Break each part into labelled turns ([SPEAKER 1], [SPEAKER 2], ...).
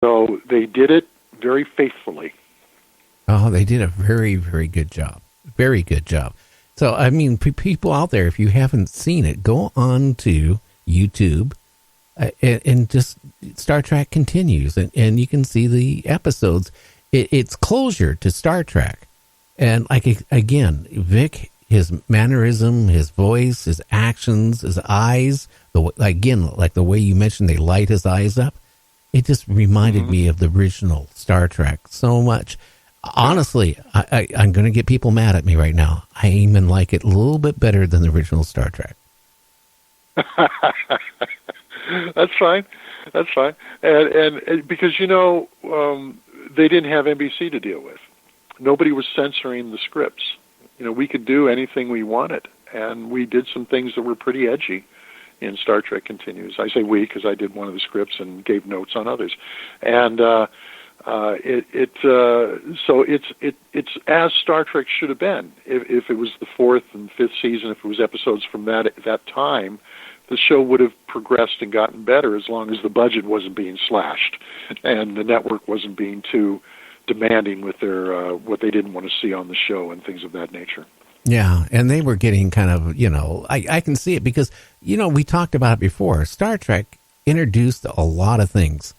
[SPEAKER 1] So they did it very faithfully.
[SPEAKER 2] Oh, they did a very, very good job. Very good job. So, I mean, people out there, if you haven't seen it, go on to YouTube and just Star Trek Continues, and you can see the episodes. It's closure to Star Trek. And like, again, Vic, his mannerism, his voice, his actions, his eyes, like the way you mentioned they light his eyes up, it just reminded me of the original Star Trek so much. Honestly, I'm going to get people mad at me right now. I even like it a little bit better than the original Star Trek.
[SPEAKER 1] That's fine. That's fine. And because, they didn't have NBC to deal with. Nobody was censoring the scripts. We could do anything we wanted, and we did some things that were pretty edgy in Star Trek Continues. I say we because I did one of the scripts and gave notes on others. And so it's as Star Trek should have been. If it was the fourth and fifth season, if it was episodes from that time, the show would have progressed and gotten better as long as the budget wasn't being slashed and the network wasn't being too demanding with their what they didn't want to see on the show and things of that nature.
[SPEAKER 2] Yeah, and they were getting kind of, I can see it because, we talked about it before. Star Trek introduced a lot of things.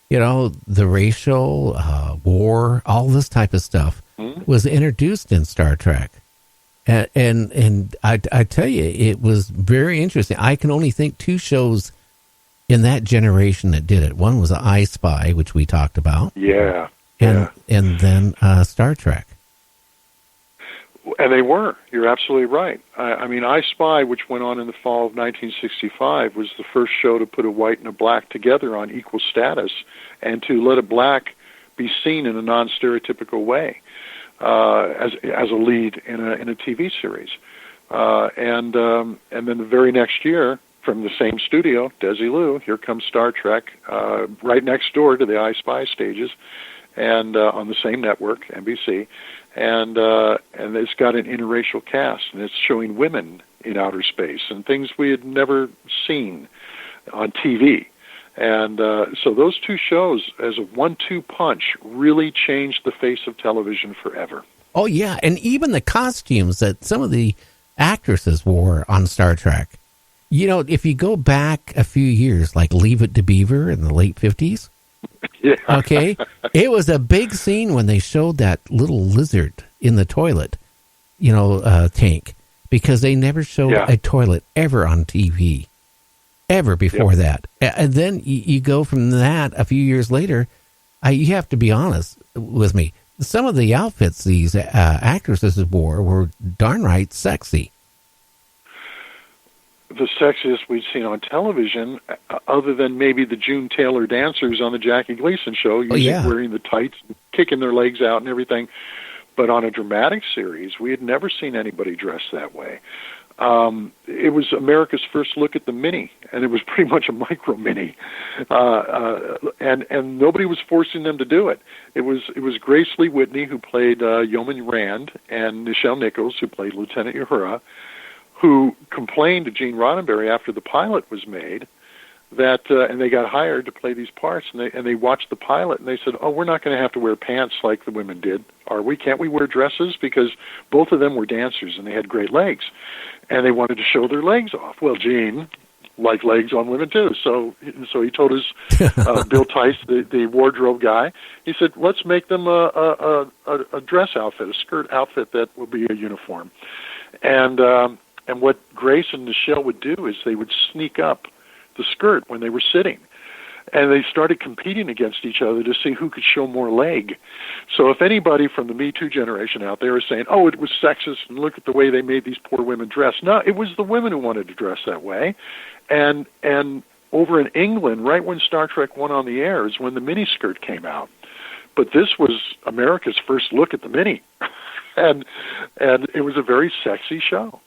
[SPEAKER 2] The racial, war, all this type of stuff was introduced in Star Trek. And I tell you, it was very interesting. I can only think two shows in that generation that did it. One was I Spy, which we talked about.
[SPEAKER 1] Yeah.
[SPEAKER 2] And then Star Trek.
[SPEAKER 1] And they were. You're absolutely right. I mean, I Spy, which went on in the fall of 1965, was the first show to put a white and a black together on equal status and to let a black be seen in a non-stereotypical way as a lead in a TV series. And then the very next year, from the same studio, Desilu, here comes Star Trek, right next door to the I Spy stages, and on the same network, NBC. And it's got an interracial cast, and it's showing women in outer space and things we had never seen on TV. And so those two shows, as a 1-2 punch, really changed the face of television forever.
[SPEAKER 2] Oh, yeah, and even the costumes that some of the actresses wore on Star Trek. If you go back a few years, like Leave It to Beaver in the late 50s,
[SPEAKER 1] yeah.
[SPEAKER 2] Okay, it was a big scene when they showed that little lizard in the toilet, tank, because they never showed a toilet ever on TV, ever before that. And then you go from that a few years later. You have to be honest with me. Some of the outfits these actresses wore were darn right sexy.
[SPEAKER 1] The sexiest we'd seen on television, other than maybe the June Taylor dancers on the Jackie Gleason show, wearing the tights, kicking their legs out and everything. But on a dramatic series, we had never seen anybody dressed that way. It was America's first look at the Mini, and it was pretty much a micro Mini, and nobody was forcing them to do it. It was Grace Lee Whitney, who played Yeoman Rand, and Nichelle Nichols, who played Lieutenant Uhura, who complained to Gene Roddenberry after the pilot was made that, and they got hired to play these parts, and they watched the pilot, and they said, "Oh, we're not going to have to wear pants like the women did, are we? Can't we wear dresses?" Because both of them were dancers, and they had great legs, and they wanted to show their legs off. Well, Gene liked legs on women too, so he told his Bill Tice, the wardrobe guy, he said, "Let's make them a dress outfit, a skirt outfit that will be a uniform," And what Grace and Nichelle would do is they would sneak up the skirt when they were sitting. And they started competing against each other to see who could show more leg. So if anybody from the Me Too generation out there is saying, "Oh, it was sexist, and look at the way they made these poor women dress," no, it was the women who wanted to dress that way. And over in England, right when Star Trek went on the air, is when the miniskirt came out. But this was America's first look at the Mini. and it was a very sexy show.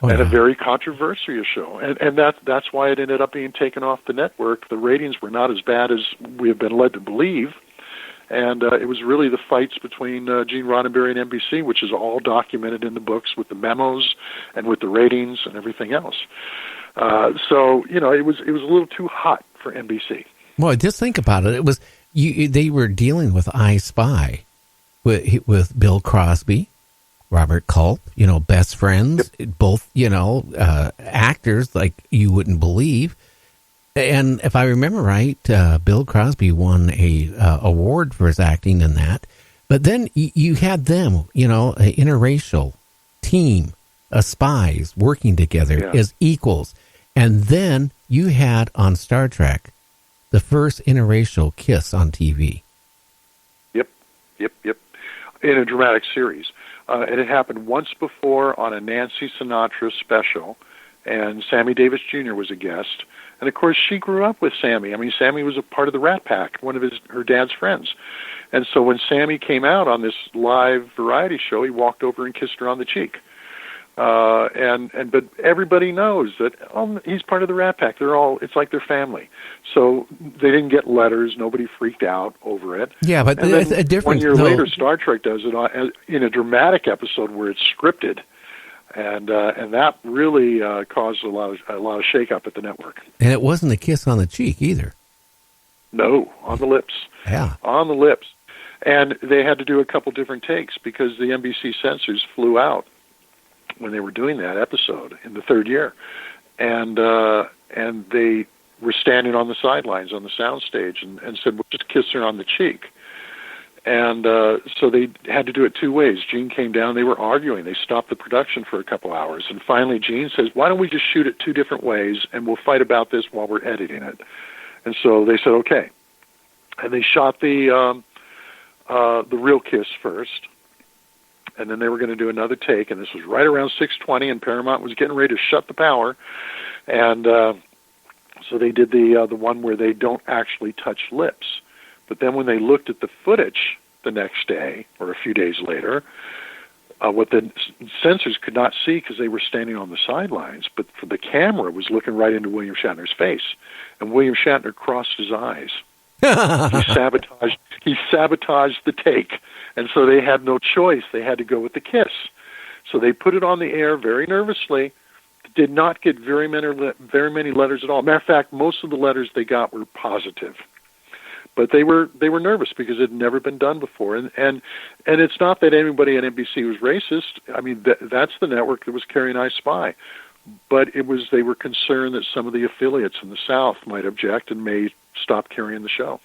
[SPEAKER 1] And a very controversial show. And that's why it ended up being taken off the network. The ratings were not as bad as we have been led to believe. And it was really the fights between Gene Roddenberry and NBC, which is all documented in the books with the memos and with the ratings and everything else. So, it was a little too hot for NBC.
[SPEAKER 2] Well, just think about it. It was they were dealing with I Spy with Bill Crosby, Robert Culp, best friends, both, actors like you wouldn't believe. And if I remember right, Bill Crosby won a award for his acting in that. But then you had them, an interracial team of spies working together as equals. And then you had on Star Trek the first interracial kiss on TV.
[SPEAKER 1] Yep. In a dramatic series. And it happened once before on a Nancy Sinatra special, and Sammy Davis Jr. was a guest. And, of course, she grew up with Sammy. I mean, Sammy was a part of the Rat Pack, one of her dad's friends. And so when Sammy came out on this live variety show, he walked over and kissed her on the cheek. But everybody knows that he's part of the Rat Pack. It's like their family. So they didn't get letters. Nobody freaked out over it.
[SPEAKER 2] Yeah, but it's a difference.
[SPEAKER 1] 1 year later, Star Trek does it in a dramatic episode where it's scripted, and that really caused a lot of shakeup at the network.
[SPEAKER 2] And it wasn't a kiss on the cheek either.
[SPEAKER 1] No, on the lips.
[SPEAKER 2] Yeah,
[SPEAKER 1] on the lips. And they had to do a couple different takes because the NBC censors flew out when they were doing that episode in the third year, and they were standing on the sidelines on the soundstage and said, "Well, just kiss her on the cheek." And so they had to do it two ways. Gene came down. They were arguing. They stopped the production for a couple hours, and finally Gene says, "Why don't we just shoot it two different ways, and we'll fight about this while we're editing it?" And so they said, "Okay," and they shot the real kiss first. And then they were going to do another take, and this was right around 6:20, and Paramount was getting ready to shut the power, and so they did the one where they don't actually touch lips. But then when they looked at the footage the next day or a few days later, what the censors could not see because they were standing on the sidelines, but for the camera was looking right into William Shatner's face, and William Shatner crossed his eyes. He sabotaged the take, and so they had no choice. They had to go with the kiss. So they put it on the air very nervously. Did not get very many letters at all. Matter of fact, most of the letters they got were positive, but they were nervous because it had never been done before. And it's not that anybody at NBC was racist. I mean, that's the network that was carrying I Spy. But they were concerned that some of the affiliates in the South might object and may stop carrying the show.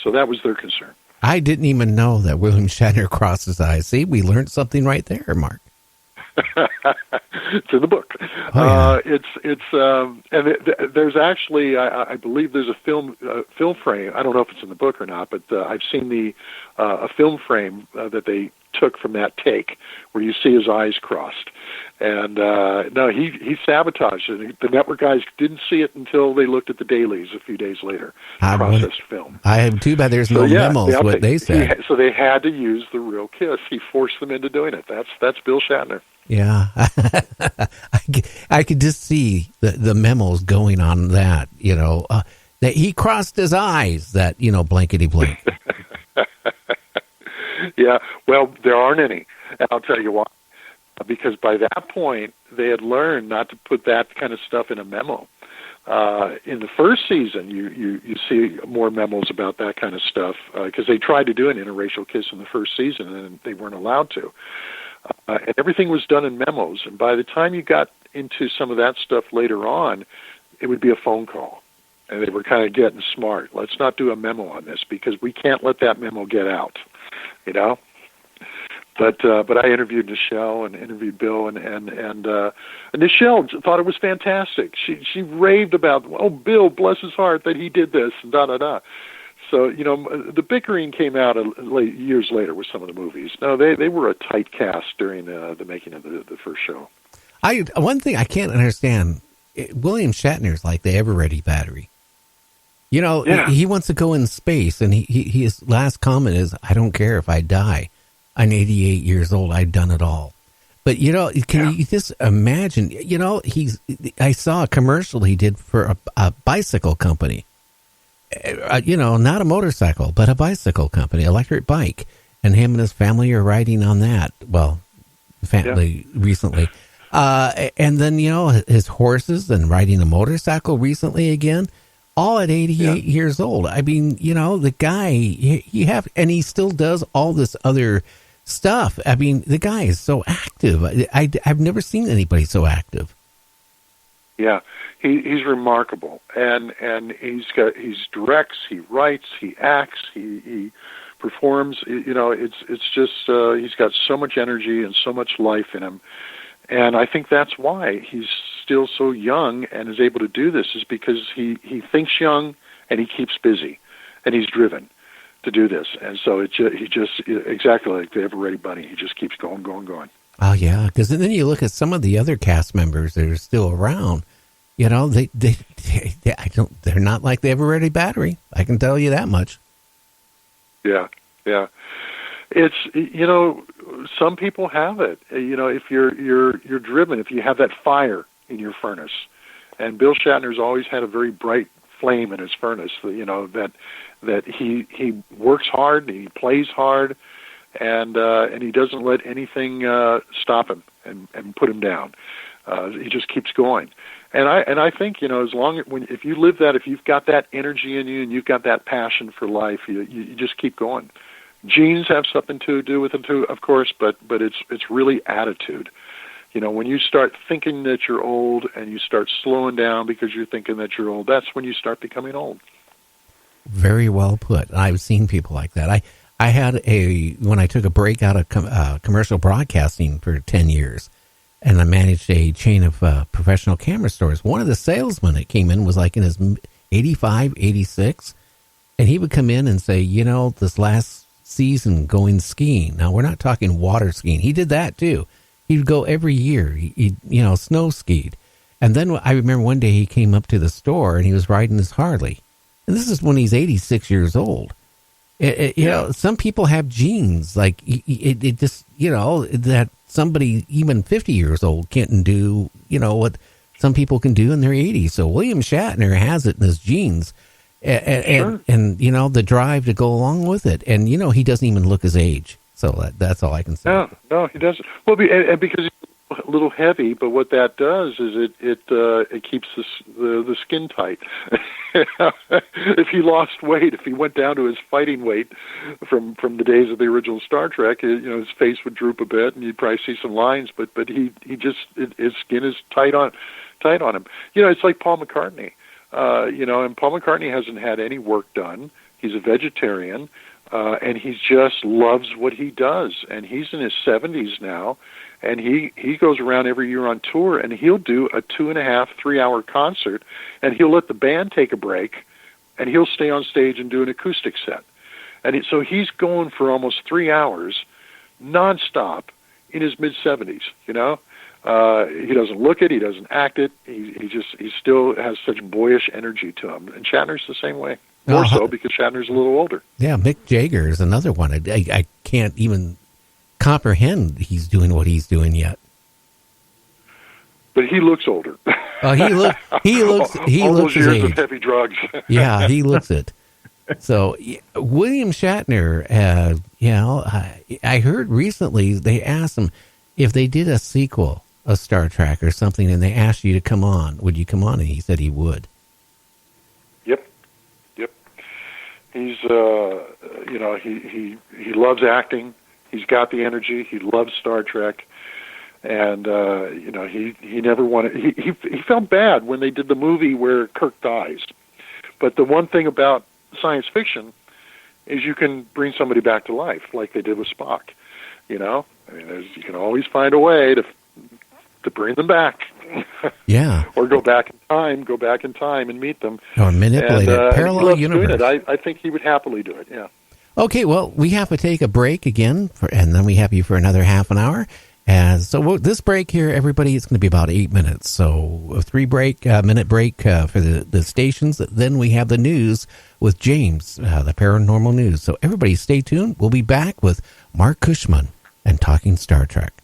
[SPEAKER 1] So that was their concern.
[SPEAKER 2] I didn't even know that William Shatner crossed his eyes. See, we learned something right there, Mark.
[SPEAKER 1] It's in the book.
[SPEAKER 2] Oh,
[SPEAKER 1] yeah. There's actually, I believe there's a film frame. I don't know if it's in the book or not, but I've seen a film frame that they took from that take where you see his eyes crossed. And no, he sabotaged it. The network guys didn't see it until they looked at the dailies a few days later. Processed film.
[SPEAKER 2] I have too bad there's no memos. What they said.
[SPEAKER 1] So they had to use the real kiss. He forced them into doing it. That's Bill Shatner.
[SPEAKER 2] Yeah, I could just see the memos going on that. That he crossed his eyes. That blankety blank.
[SPEAKER 1] Yeah. Well, there aren't any, and I'll tell you why. Because by that point, they had learned not to put that kind of stuff in a memo. In the first season, you see more memos about that kind of stuff because they tried to do an interracial kiss in the first season, and they weren't allowed to. And everything was done in memos. And by the time you got into some of that stuff later on, it would be a phone call. And they were kind of getting smart. Let's not do a memo on this because we can't let that memo get out, But I interviewed Nichelle and interviewed Bill, and Nichelle thought it was fantastic. She raved about, Bill, bless his heart, that he did this, and da-da-da. So, the bickering came out years later with some of the movies. No, they were a tight cast during the making of the first show.
[SPEAKER 2] One thing I can't understand, William Shatner's like the ever-ready battery. He wants to go in space, and his last comment is, I don't care if I die. I'm 88 years old. I've done it all. But, can you just imagine, I saw a commercial he did for a bicycle company. Not a motorcycle, but a bicycle company, electric bike. And him and his family are riding on that. Well, recently. And then, his horses and riding a motorcycle recently again. all at 88 years old. I mean, you know, the guy, and he still does all this other stuff. I mean, the guy is so active. I've never seen anybody so active.
[SPEAKER 1] Yeah, he's remarkable, and he directs, he writes, he acts, he performs. You know, it's just he's got so much energy and so much life in him, and I think that's why he's still so young and is able to do this, is because he thinks young and he keeps busy, and he's driven to do this, and so he just exactly like the Ever Ready Bunny. He just keeps going.
[SPEAKER 2] Oh yeah, because then you look at some of the other cast members that are still around. You know, they're not like the Ever Ready Battery. I can tell you that much.
[SPEAKER 1] Yeah. It's, you know, some people have it. You know, if you're driven, if you have that fire in your furnace, and Bill Shatner's always had a very bright flame in his furnace. You know, that he works hard, and he plays hard. And he doesn't let anything stop him and put him down. He just keeps going. And I think, you know, if you live that, if you've got that energy in you and you've got that passion for life, you just keep going. Genes have something to do with it too, of course, but it's really attitude. You know, when you start thinking that you're old and you start slowing down because you're thinking that you're old, that's when you start becoming old.
[SPEAKER 2] Very well put. I've seen people like that. I had when I took a break out of commercial broadcasting for 10 years, and I managed a chain of professional camera stores. One of the salesmen that came in was like in his 85, 86, and he would come in and say, you know, this last season going skiing. Now, we're not talking water skiing. He did that too. He would go every year. He snow skied. And then I remember one day he came up to the store and he was riding his Harley. And this is when he's 86 years old. You know, some people have genes, like it just, you know, that somebody even 50 years old can't do, you know, what some people can do in their 80s. So William Shatner has it in his genes, and you know, the drive to go along with it. And, you know, he doesn't even look his age. So that's all I can say.
[SPEAKER 1] No, he doesn't. Well, and because he's a little heavy, but what that does is it keeps the skin tight. If he lost weight, if he went down to his fighting weight from the days of the original Star Trek, you know, his face would droop a bit, and you'd probably see some lines. But he just his skin is tight on him. You know, it's like Paul McCartney. You know, and Paul McCartney hasn't had any work done. He's a vegetarian. And he just loves what he does. And he's in his 70s now, and he goes around every year on tour, and he'll do a 2.5, 3-hour concert, and he'll let the band take a break, and he'll stay on stage and do an acoustic set. And so he's going for almost 3 hours, nonstop, in his mid-70s, you know? He doesn't look it, he doesn't act it, he still has such boyish energy to him. And Shatner's the same way. More so because Shatner's a little older.
[SPEAKER 2] Yeah, Mick Jagger is another one. I can't even comprehend he's doing what he's doing yet.
[SPEAKER 1] But he looks older.
[SPEAKER 2] He looks
[SPEAKER 1] all those
[SPEAKER 2] his
[SPEAKER 1] years
[SPEAKER 2] age.
[SPEAKER 1] of heavy drugs.
[SPEAKER 2] Yeah, he looks it. So William Shatner, you know, I heard recently they asked him if they did a sequel of Star Trek or something, and they asked you to come on, would you come on? And he said he would.
[SPEAKER 1] He's, you know, he loves acting. He's got the energy. He loves Star Trek, and you know, he never wanted. He felt bad when they did the movie where Kirk dies. But the one thing about science fiction is you can bring somebody back to life, like they did with Spock. You know, I mean, you can always find a way to bring them back.
[SPEAKER 2] Yeah.
[SPEAKER 1] Or go back in time and meet them.
[SPEAKER 2] Or manipulate it. Parallel universe.
[SPEAKER 1] I think he would happily do it, yeah.
[SPEAKER 2] Okay, well, we have to take a break again, and then we have you for another half an hour. And so this break here, everybody, it's going to be about 8 minutes. So a 3-minute break for the stations. Then we have the news with James, the paranormal news. So everybody stay tuned. We'll be back with Marc Cushman and Talking Star Trek.